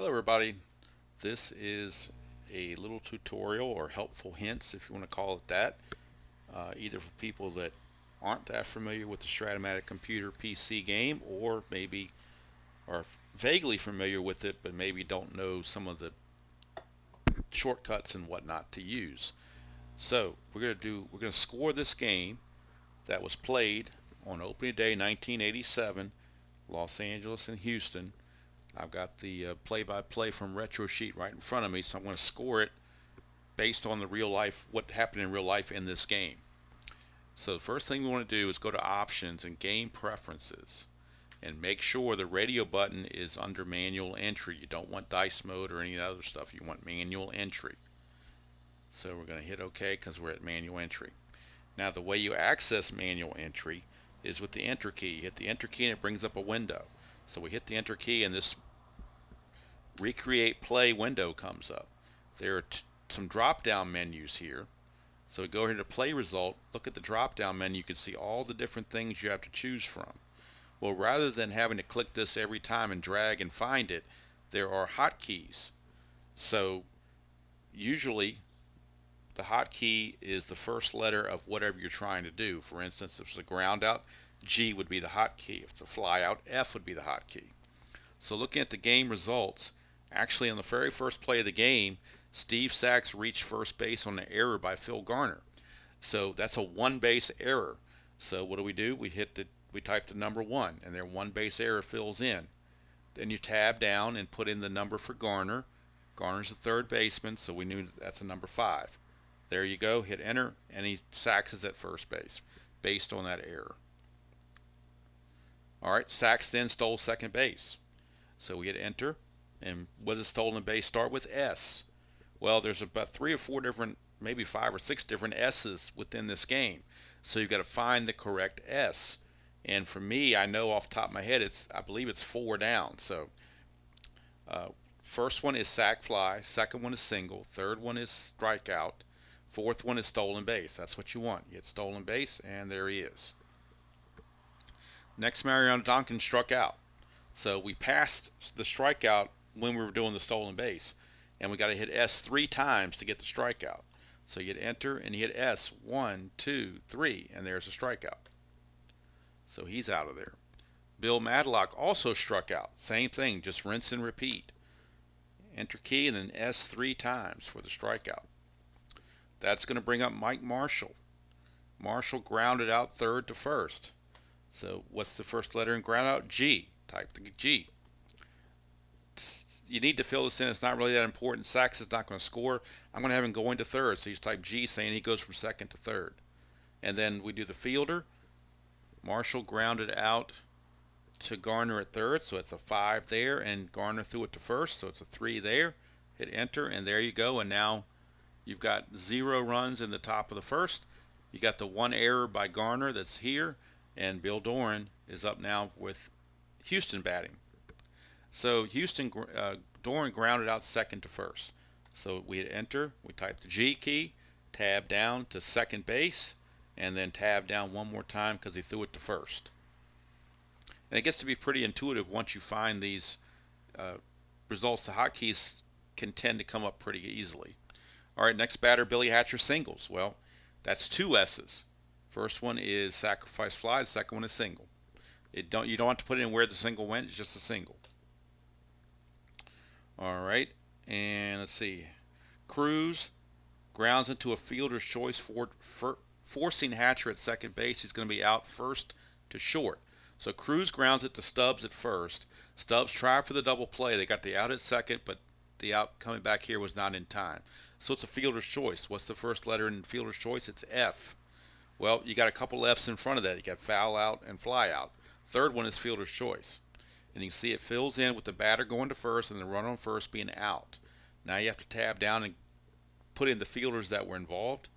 Hello everybody, this is a little tutorial or helpful hints if you want to call it that, either for people that aren't that familiar with the Strat-O-Matic computer PC game or maybe are vaguely familiar with it but maybe don't know some of the shortcuts and whatnot to use. So we're going to score this game that was played on opening day 1987, Los Angeles and Houston. I've got the play-by-play from Retro Sheet right in front of me, so I'm going to score it based on the real life, what happened in real life in this game. So the first thing we want to do is go to Options and Game Preferences, and make sure the radio button is under Manual Entry. You don't want Dice Mode or any other stuff. You want Manual Entry. So we're going to hit OK because we're at Manual Entry. Now the way you access Manual Entry is with the Enter key. You hit the Enter key and it brings up a window. So we hit the Enter key and this Recreate Play window comes up. There are some drop down menus here. So we go here to Play Result, look at the drop down menu, you can see all the different things you have to choose from. Well, rather than having to click this every time and drag and find it, there are hotkeys. So usually the hotkey is the first letter of whatever you're trying to do. For instance, if it's a ground out, G would be the hotkey. If it's a fly out, F would be the hotkey. So looking at the game results, actually on the very first play of the game, Steve Sax reached first base on an error by Phil Garner. So that's a one base error. So what do? We type the number 1 and their one base error fills in. Then you tab down and put in the number for Garner. Garner's the third baseman, so we knew that's a number 5. There you go, hit enter, and Sax is at first base based on that error. Alright, Sax then stole second base. So we hit enter, and what does stolen base start with? S. Well, there's about 3 or 4 different, maybe 5 or 6 different S's within this game. So you've got to find the correct S. And for me, I know off the top of my head, I believe it's 4 down. So first one is sac fly, second one is single, third one is strikeout, fourth one is stolen base. That's what you want. You hit stolen base, and there he is. Next, Mariano Duncan struck out. So we passed the strikeout when we were doing the stolen base, and we got to hit S 3 times to get the strikeout. So you hit enter and you hit S 1, 2, 3, and there's a strikeout. So he's out of there. Bill Madlock also struck out. Same thing, just rinse and repeat. Enter key and then S 3 times for the strikeout. That's going to bring up Mike Marshall. Marshall grounded out third to first. So what's the first letter in ground out? G. Type the G. You need to fill this in. It's not really that important. Sax is not going to score. I'm going to have him going to third. So you just type G, saying he goes from second to third. And then we do the fielder. Marshall grounded out to Garner at third. So it's a 5 there. And Garner threw it to first. So it's a 3 there. Hit enter. And there you go. And now you've got 0 runs in the top of the first. You got the 1 error by Garner that's here. And Bill Doran is up now with Houston batting. So Doran grounded out second to first. So we hit enter, we type the G key, tab down to second base, and then tab down one more time because he threw it to first. And it gets to be pretty intuitive once you find these results. The hotkeys can tend to come up pretty easily. Alright, next batter, Billy Hatcher singles. Well, that's 2 S's. First one is sacrifice fly, the second one is single. You don't have to put in where the single went, it's just a single. Alright, and let's see. Cruz grounds into a fielder's choice, forcing Hatcher at second base. He's going to be out first to short. So Cruz grounds it to Stubbs at first. Stubbs tried for the double play. They got the out at second, but the out coming back here was not in time. So it's a fielder's choice. What's the first letter in fielder's choice? It's F. Well, you got a couple F's in front of that. You got foul out and fly out. Third one is fielder's choice. And you can see it fills in with the batter going to first and the runner on first being out. Now you have to tab down and put in the fielders that were involved.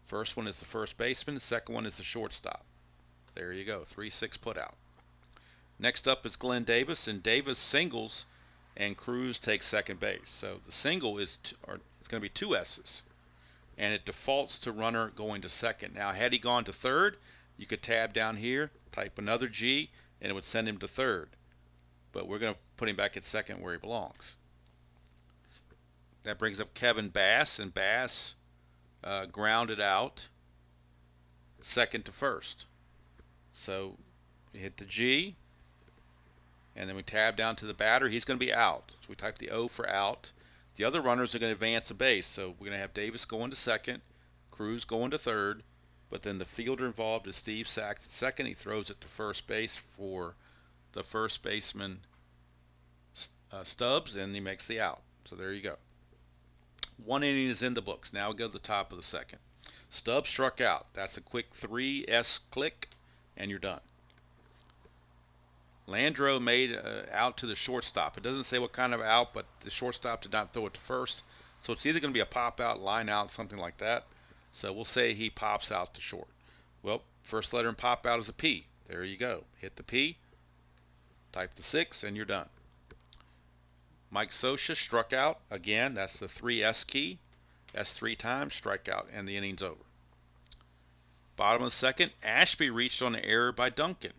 First one is the first baseman. The second one is the shortstop. There you go, 3-6 put out. Next up is Glenn Davis, and Davis singles, and Cruz takes second base. So the single is going to be 2 S's, and it defaults to runner going to second. Now, had he gone to third, you could tab down here, type another G, and it would send him to third. But we're going to put him back at second where he belongs. That brings up Kevin Bass, and Bass grounded out second to first. So we hit the G, and then we tab down to the batter. He's going to be out. So we type the O for out. The other runners are going to advance a base. So we're going to have Davis going to second, Cruz going to third, but then the fielder involved is Steve Sachs at second. He throws it to first base for the first baseman Stubbs, and he makes the out. So there you go. 1 inning is in the books. Now we go to the top of the second. Stubbs struck out. That's a quick 3S click, and you're done. Landreau made out to the shortstop. It doesn't say what kind of out, but the shortstop did not throw it to first. So it's either going to be a pop out, line out, something like that. So we'll say he pops out to short. Well, first letter in pop out is a P. There you go. Hit the P, type the 6, and you're done. Mike Scioscia struck out. Again, that's the 3S key. That's 3 times, strikeout, and the inning's over. Bottom of the second, Ashby reached on an error by Duncan.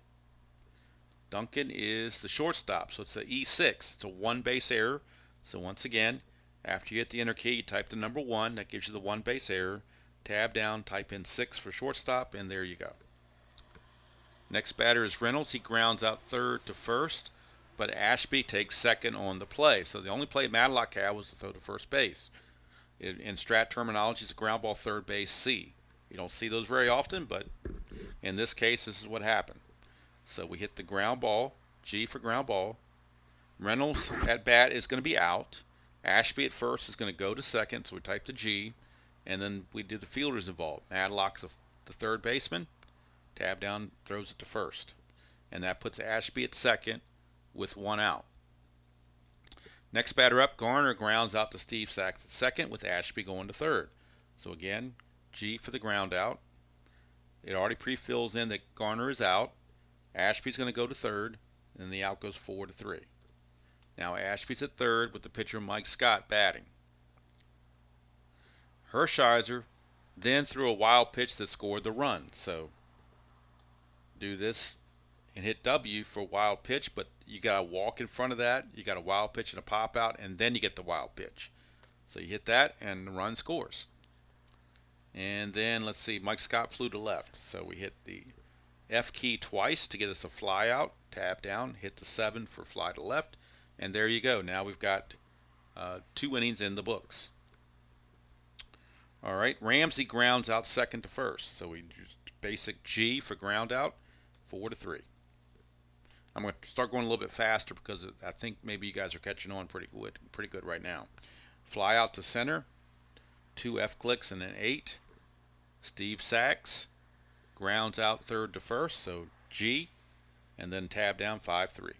Duncan is the shortstop, so it's an E6. It's a 1-base error. So once again, after you hit the enter key, you type the number 1. That gives you the 1-base error. Tab down, type in 6 for shortstop, and there you go. Next batter is Reynolds. He grounds out third to first, but Ashby takes second on the play. So the only play Matlock had was to throw to first base. In Strat terminology, it's a ground ball third base C. You don't see those very often, but in this case, this is what happened. So we hit the ground ball, G for ground ball. Reynolds at bat is going to be out. Ashby at first is going to go to second, so we type the G, and then we do the fielders involved. Madlock's the third baseman. Tab down, throws it to first. And that puts Ashby at second with 1 out. Next batter up, Garner grounds out to Steve Sachs at second with Ashby going to third. So again, G for the ground out. It already pre-fills in that Garner is out. Ashby's going to go to third, and the out goes 4-3. Now Ashby's at third with the pitcher Mike Scott batting. Hershiser then threw a wild pitch that scored the run. So do this and hit W for wild pitch, but you got to walk in front of that. You got a wild pitch and a pop out, and then you get the wild pitch. So you hit that, and the run scores. And then let's see, Mike Scott flew to left. So we hit the F key twice to get us a fly out. Tab down, hit the 7 for fly to left, and there you go. Now we've got 2 innings in the books. All right, Ramsey grounds out second to first. So we just basic G for ground out, 4-3. I'm going to start going a little bit faster because I think maybe you guys are catching on pretty good right now. Fly out to center, 2 F clicks and an 8. Steve Sachs grounds out third to first, so G, and then tab down 5-3.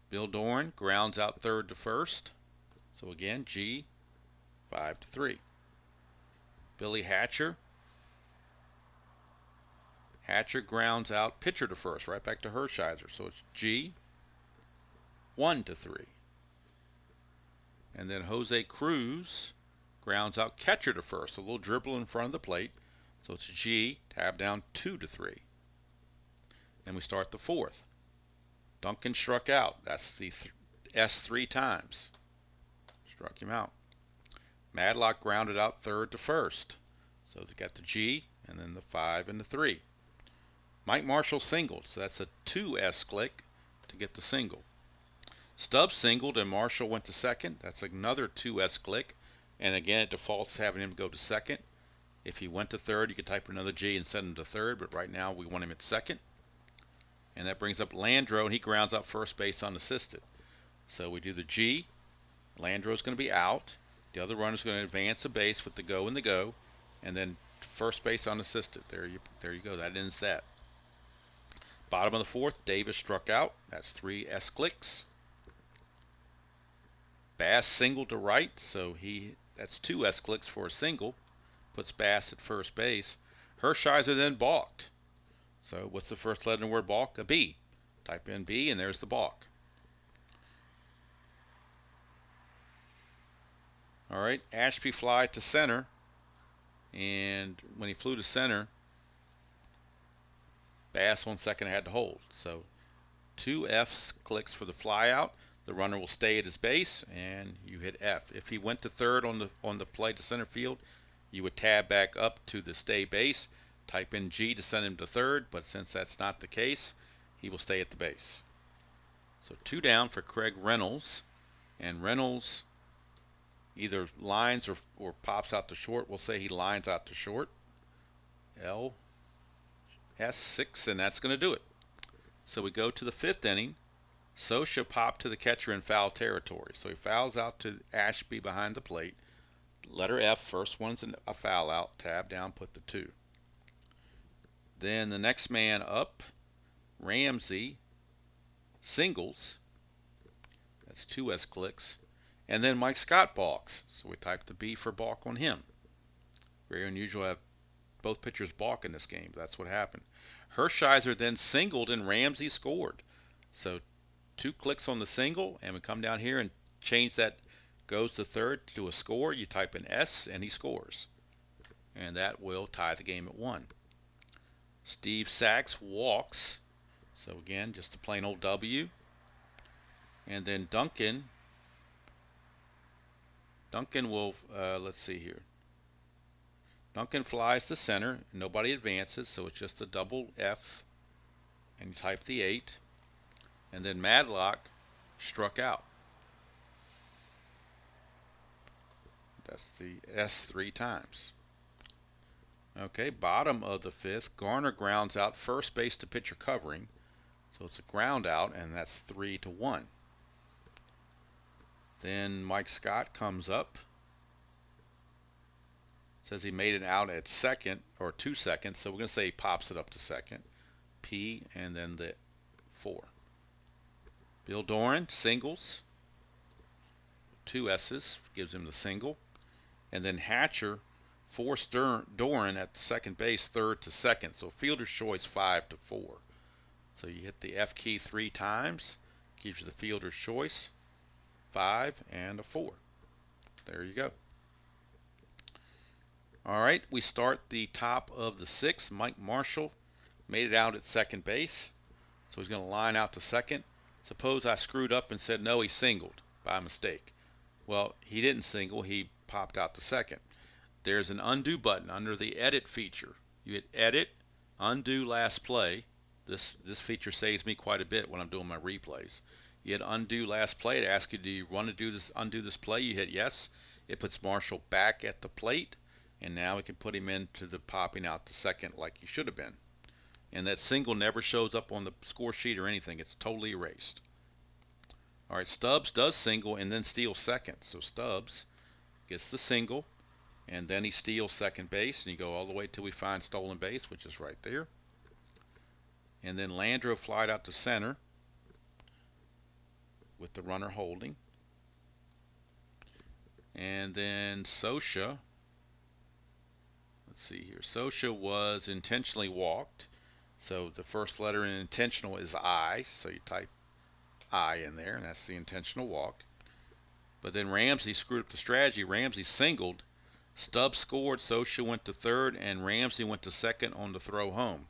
Bill Doran grounds out third to first, so again G, 5-3. Billy Hatcher grounds out pitcher to first, right back to Hershiser, so it's G, 1-3. And then Jose Cruz grounds out catcher to first, a little dribble in front of the plate. So it's G, tab down 2-3. And we start the fourth. Duncan struck out. That's the S 3 times. Struck him out. Madlock grounded out third to first. So they got the G and then the 5 and the 3. Mike Marshall singled. So that's a 2S click to get the single. Stubbs singled and Marshall went to second. That's another 2S click. And again, it defaults having him go to second. If he went to third, you could type another G and send him to third, but right now we want him at second. And that brings up Landreau, and he grounds out first base unassisted. So we do the G. Landreau's going to be out. The other runner's going to advance a base with the go and the go, and then first base unassisted. There you go. That ends that. Bottom of the fourth, Davis struck out. That's 3 S clicks. Bass singled to right, so that's 2 S clicks for a single. Puts Bass at first base. Hershiser then balked. So what's the first letter in the word balk? A B. Type in B, and there's the balk. All right, Ashby fly to center, and when he flew to center, Bass 1 second had to hold. So 2 F clicks for the fly out. the runner will stay at his base, and you hit F. If he went to third on the play to center field, you would tab back up to the stay base, type in G to send him to third, but since that's not the case, he will stay at the base. So 2 down for Craig Reynolds, and Reynolds either lines or pops out to short. We'll say he lines out to short. LS6, and that's going to do it. So we go to the 5th inning. Scioscia popped to the catcher in foul territory. So he fouls out to Ashby behind the plate. Letter F, first one's a foul out. Tab down, put the 2. Then the next man up, Ramsey, singles. That's 2 S clicks. And then Mike Scott balks. So we type the B for balk on him. Very unusual to have both pitchers balk in this game, but that's what happened. Hershiser then singled and Ramsey scored. So 2 clicks on the single, and we come down here and change that goes to third to a score. You type in S and he scores. And that will tie the game at 1. Steve Sachs walks. So again, just a plain old W. And then Duncan will, let's see here. Duncan flies to center. Nobody advances, so it's just a double F. And you type the 8. And then Madlock struck out. That's the S 3 times. Okay, bottom of the 5th. Garner grounds out first base to pitcher covering. So it's a ground out, and that's 3-1. Then Mike Scott comes up. Says he made it out at second, or 2 seconds. So we're going to say he pops it up to second. P and then the 4. Bill Doran singles. 2 S's, gives him the single. And then Hatcher forced Doran at the second base, third to second. So fielder's choice 5-4. So you hit the F key 3 times, gives you the fielder's choice, 5 and a 4. There you go. All right, we start the top of the 6th. Mike Marshall made it out at second base. So he's going to line out to second. Suppose I screwed up and said, no, he singled by mistake. Well, he didn't single. He popped out to second. There's an undo button under the edit feature. You hit edit, undo last play. This feature saves me quite a bit when I'm doing my replays. You hit undo last play. It asks you, do you want to undo this play? You hit yes. It puts Marshall back at the plate. And now we can put him into the popping out to second like he should have been. And that single never shows up on the score sheet or anything. It's totally erased. All right, Stubbs does single and then steals second. So Stubbs gets the single, and then he steals second base, and you go all the way till we find stolen base, which is right there. And then Landreau flied out to center with the runner holding. And then Scioscia, let's see here. Scioscia was intentionally walked. So the first letter in intentional is I. So you type I in there, and that's the intentional walk. But then Ramsey screwed up the strategy. Ramsey singled. Stubbs scored. Scioscia went to third, and Ramsey went to second on the throw home.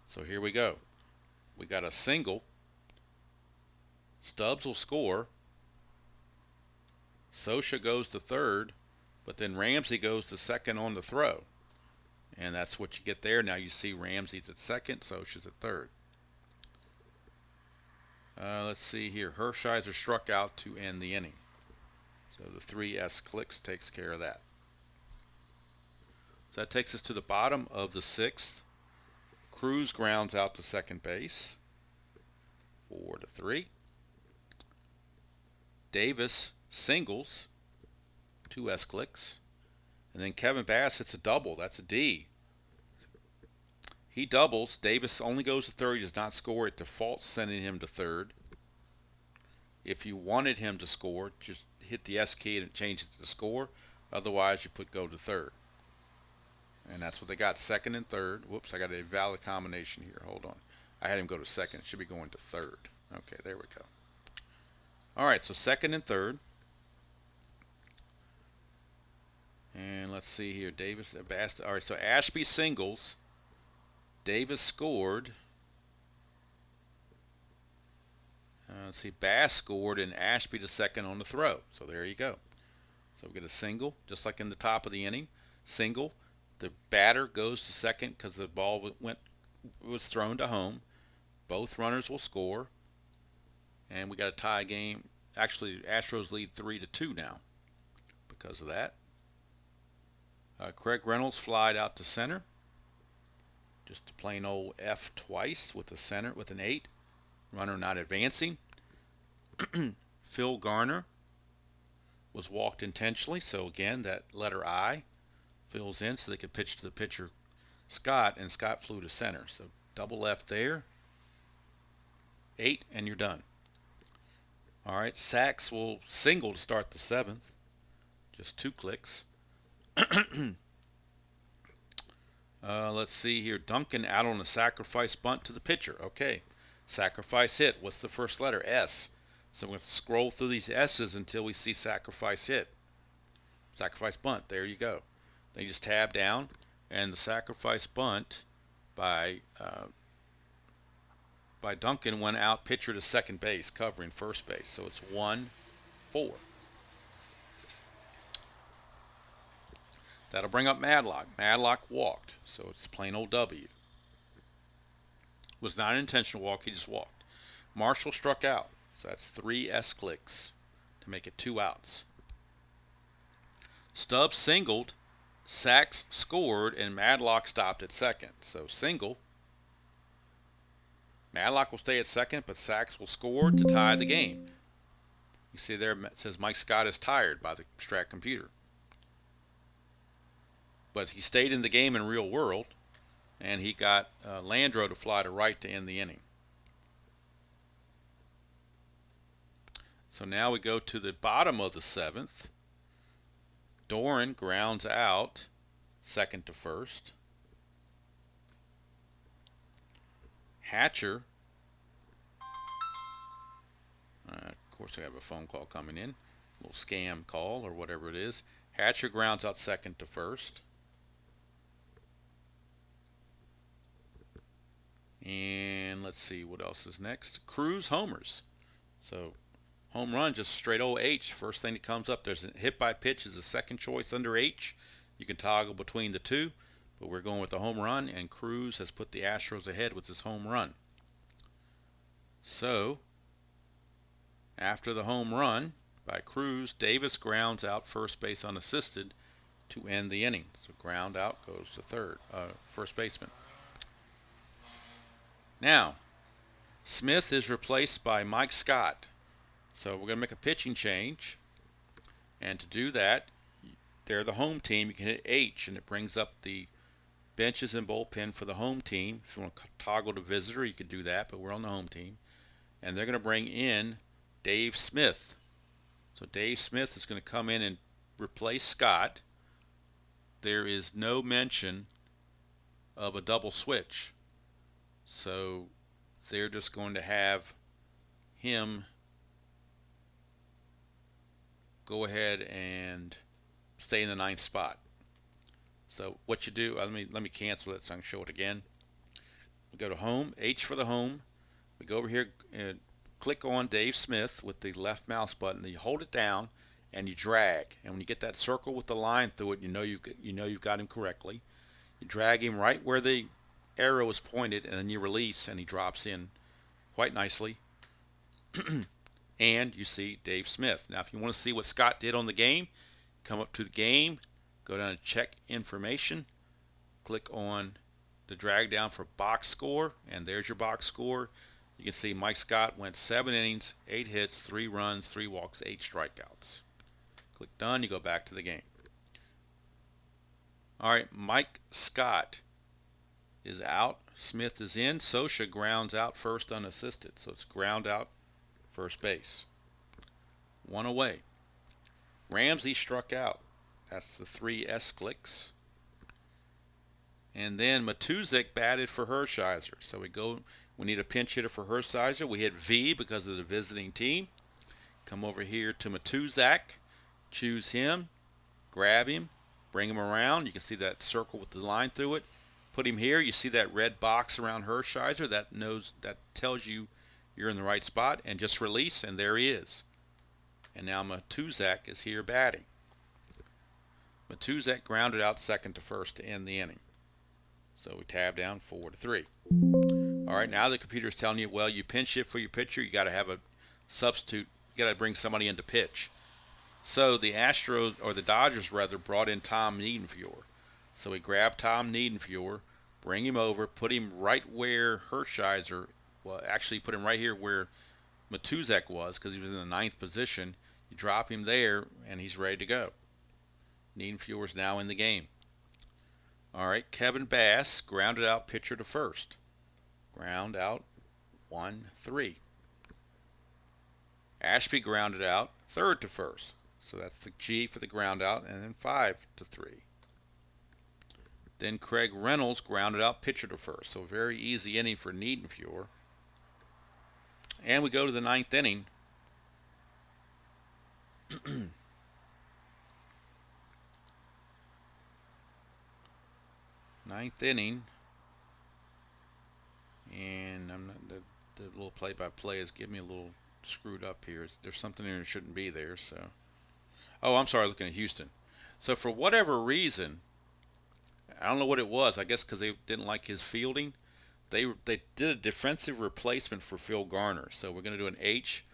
So here we go. We got a single. Stubbs will score. Scioscia goes to third, but then Ramsey goes to second on the throw. And that's what you get there. Now you see Ramsey's at second, Scioscia's at third. Let's see here. Hershiser struck out to end the inning. So the 3 S clicks takes care of that. So that takes us to the bottom of the 6th. Cruz grounds out to second base. 4-3. Davis singles. 2 S clicks. And then Kevin Bass hits a double. That's a D. He doubles. Davis only goes to third. He does not score. It defaults sending him to third. If you wanted him to score, just hit the S key and it changes it to score. Otherwise, you put go to third. And that's what they got, second and third. Whoops, I got a valid combination here. Hold on. I had him go to second. It should be going to third. Okay, there we go. All right, so second and third. And let's see here. Davis, Bass. All right, so Ashby singles. Davis scored. Let's see, Bass scored and Ashby to second on the throw. So there you go. So we get a single, just like in the top of the inning. Single. The batter goes to second because the ball was thrown to home. Both runners will score, and we got a tie game. Actually, Astros lead 3-2 now because of that. Craig Reynolds flied out to center. Just a plain old F twice with the center with an 8. Runner not advancing. Phil Garner was walked intentionally, so again that letter I fills in so they could pitch to the pitcher Scott, and Scott flew to center. So double F there. 8, and you're done. All right, Sachs will single to start the 7th. Just 2 clicks. Let's see here. Duncan out on a sacrifice bunt to the pitcher. Okay, sacrifice hit. What's the first letter? S. So we're going to scroll through these S's until we see sacrifice hit. Sacrifice bunt. There you go. Then you just tab down, and the sacrifice bunt by Duncan went out pitcher to second base, covering first base. So it's 1-4. That'll bring up Madlock. Madlock walked, so it's plain old W. Was not an intentional walk, he just walked. Marshall struck out, so that's 3 S clicks to make it 2 outs. Stubbs singled, Sachs scored, and Madlock stopped at second. So single. Madlock will stay at second, but Sachs will score to tie the game. You see there it says Mike Scott is tired by the Strat computer. But he stayed in the game in real world, and he got Landro to fly to right to end the inning. So now we go to the bottom of the 7th. Doran grounds out second to first. Hatcher, of course I have a phone call coming in, a little scam call or whatever it is. Hatcher grounds out second to first. And let's see what else is next. Cruz homers. So home run, just straight old H. First thing that comes up, there's a hit by pitch is the second choice under H. You can toggle between the two, but we're going with the home run, and Cruz has put the Astros ahead with his home run. So after the home run by Cruz, Davis grounds out first base unassisted to end the inning. So ground out goes to first baseman. Now, Smith is replaced by Mike Scott. So we're going to make a pitching change. And to do that, they're the home team. You can hit H, and it brings up the benches and bullpen for the home team. If you want to toggle to visitor, you can do that, but we're on the home team. And they're going to bring in Dave Smith. So Dave Smith is going to come in and replace Scott. There is no mention of a double switch. So they're just going to have him go ahead and stay in the 9th spot. So what you do, let me cancel it so I can show it again. We go to home, H for the home. We go over here and click on Dave Smith with the left mouse button. You hold it down and you drag. And when you get that circle with the line through it, you know you've got him correctly. You drag him right where the arrow is pointed, and then you release, and he drops in quite nicely. And you see Dave Smith. Now, if you want to see what Scott did on the game, come up to the game, go down to check information, click on the drag down for box score, and there's your box score. You can see Mike Scott went 7 innings, 8 hits, 3 runs, 3 walks, 8 strikeouts. Click done, you go back to the game. All right, Mike Scott is out. Smith is in. Sosha grounds out first unassisted. So it's ground out first base. 1 away. Ramsey struck out. That's the 3 S clicks. And then Matuszek batted for Hershiser. So we need a pinch hitter for Hershiser. We hit V because of the visiting team. Come over here to Matuszek. Choose him. Grab him. Bring him around. You can see that circle with the line through it. Put him here. You see that red box around Hershiser. That tells you you're in the right spot, and just release, and there he is. And now Matuzak is here batting. Matuzak grounded out second to first to end the inning. So we tab down 4-3. All right, now the computer is telling you, well, you pinch hit for your pitcher, you got to have a substitute, you got to bring somebody in to pitch. So the Astros, or the Dodgers rather, brought in Tom Niedenfuhr. So we grabbed Tom Niedenfuhr, bring him over, put him right where Hershiser, well, actually put him right here where Matuzak was, because he was in the 9th position. You drop him there, and he's ready to go. Niedenfuhr is now in the game. All right, Kevin Bass grounded out pitcher to first. Ground out 1-3. Ashby grounded out third to first. So that's the G for the ground out, and then 5-3. Then Craig Reynolds grounded out pitcher to first. So very easy inning for Niedenfuhr. And we go to the 9th inning. Ninth inning, and I'm not, the little play-by-play is giving me a little screwed up here. There's something there that shouldn't be there. So, oh, I'm sorry, looking at Houston. So for whatever reason, I don't know what it was. I guess because they didn't like his fielding, they did a defensive replacement for Phil Garner. So we're going to do an H,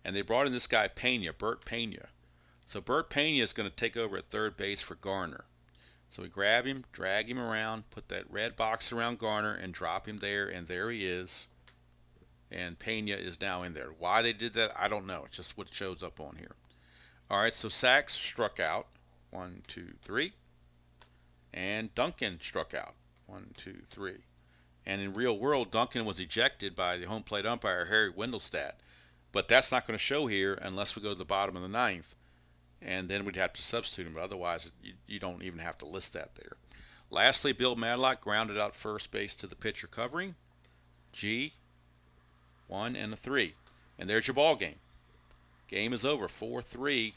and they brought in this guy Bert Pena. So Bert Pena is going to take over at third base for Garner. So we grab him, drag him around, put that red box around Garner, and drop him there, and there he is. And Pena is now in there. Why they did that, I don't know. It's just what shows up on here. All right, so Sachs struck out. 1, 2, 3. And Duncan struck out. 1, 2, 3. And in real world, Duncan was ejected by the home plate umpire, Harry Wendelstedt. But that's not going to show here unless we go to the bottom of the 9th. And then we'd have to substitute him, but otherwise you don't even have to list that there. Lastly, Bill Madlock grounded out first base to the pitcher covering. G, 1 and a 3. And there's your ball game. Game is over, 4-3,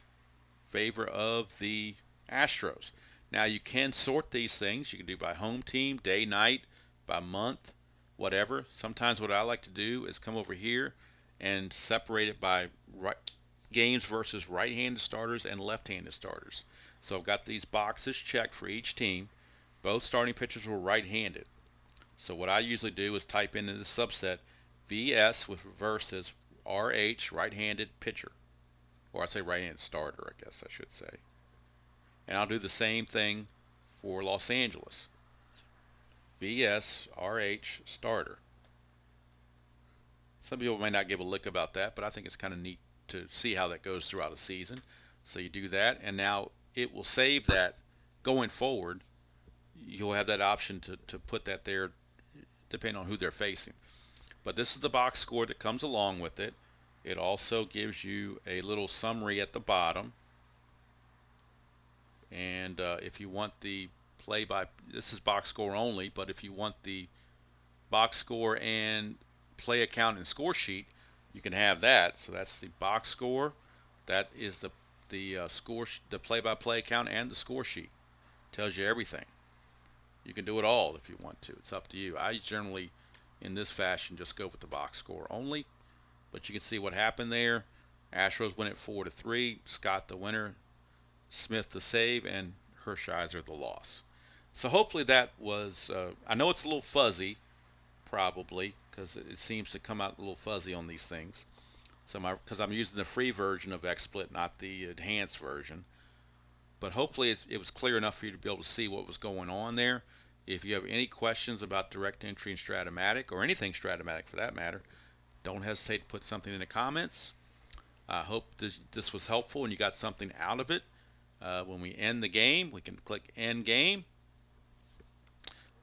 favor of the Astros. Now you can sort these things. You can do by home team, day, night, by month, whatever. Sometimes what I like to do is come over here and separate it by games versus right-handed starters and left-handed starters. So I've got these boxes checked for each team. Both starting pitchers were right-handed. So what I usually do is type into the subset VS with versus RH, right-handed pitcher. Or I'd say right-handed starter, I guess I should say. And I'll do the same thing for Los Angeles. VS, RH, starter. Some people may not give a lick about that, but I think it's kind of neat to see how that goes throughout a season. So you do that, and now it will save that going forward. You'll have that option to put that there depending on who they're facing. But this is the box score that comes along with it. It also gives you a little summary at the bottom. And if you want the this is box score only, but if you want the box score and play account and score sheet, you can have that. So that's the box score. That is the score, the play-by-play account and the score sheet. Tells you everything. You can do it all if you want to. It's up to you. I generally, in this fashion, just go with the box score only. But you can see what happened there. Astros win it 4-3. Scott the winner, Smith the save, and Hershiser the loss. So hopefully that was. I know it's a little fuzzy, probably, because it seems to come out a little fuzzy on these things. So because I'm using the free version of XSplit, not the enhanced version. But hopefully it was clear enough for you to be able to see what was going on there. If you have any questions about direct entry and Strat-O-Matic, or anything Strat-O-Matic for that matter, don't hesitate to put something in the comments. I hope this was helpful and you got something out of it. When we end the game, we can click End Game.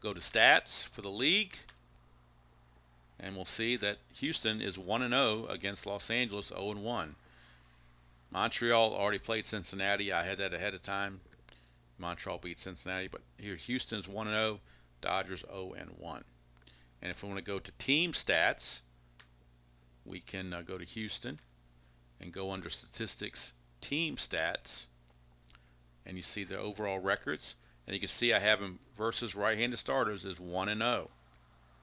Go to Stats for the league. And we'll see that Houston is 1-0 against Los Angeles 0-1. Montreal already played Cincinnati. I had that ahead of time. Montreal beat Cincinnati. But here Houston's 1-0. Dodgers 0-1. And if we want to go to team stats, we can go to Houston and go under Statistics, Team Stats. And you see the overall records. And you can see I have them versus right-handed starters is 1-0.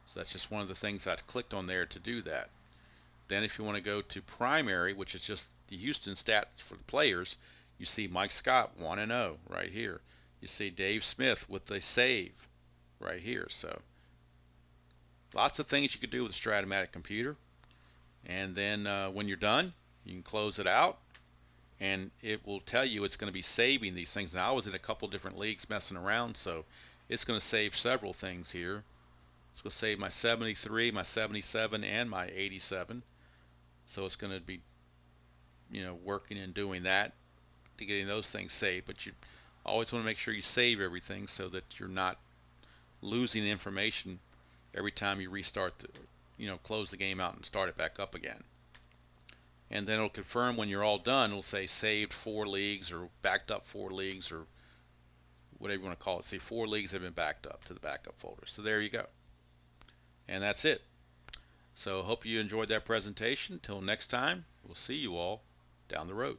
So that's just one of the things I clicked on there to do that. Then if you want to go to primary, which is just the Houston stats for the players, you see Mike Scott 1-0 right here. You see Dave Smith with a save right here. So lots of things you could do with a Strat-O-Matic computer. And then when you're done, you can close it out, and it will tell you it's going to be saving these things. Now I was in a couple different leagues messing around, so it's going to save several things here. It's going to save my 73, my 77, and my 87. So it's going to be, working and doing that to getting those things saved. But you always want to make sure you save everything so that you're not losing information every time you restart close the game out and start it back up again. And then it'll confirm when you're all done. It'll say saved 4 leagues or backed up 4 leagues or whatever you want to call it. See, 4 leagues have been backed up to the backup folder. So there you go. And that's it. So hope you enjoyed that presentation. Till next time, we'll see you all down the road.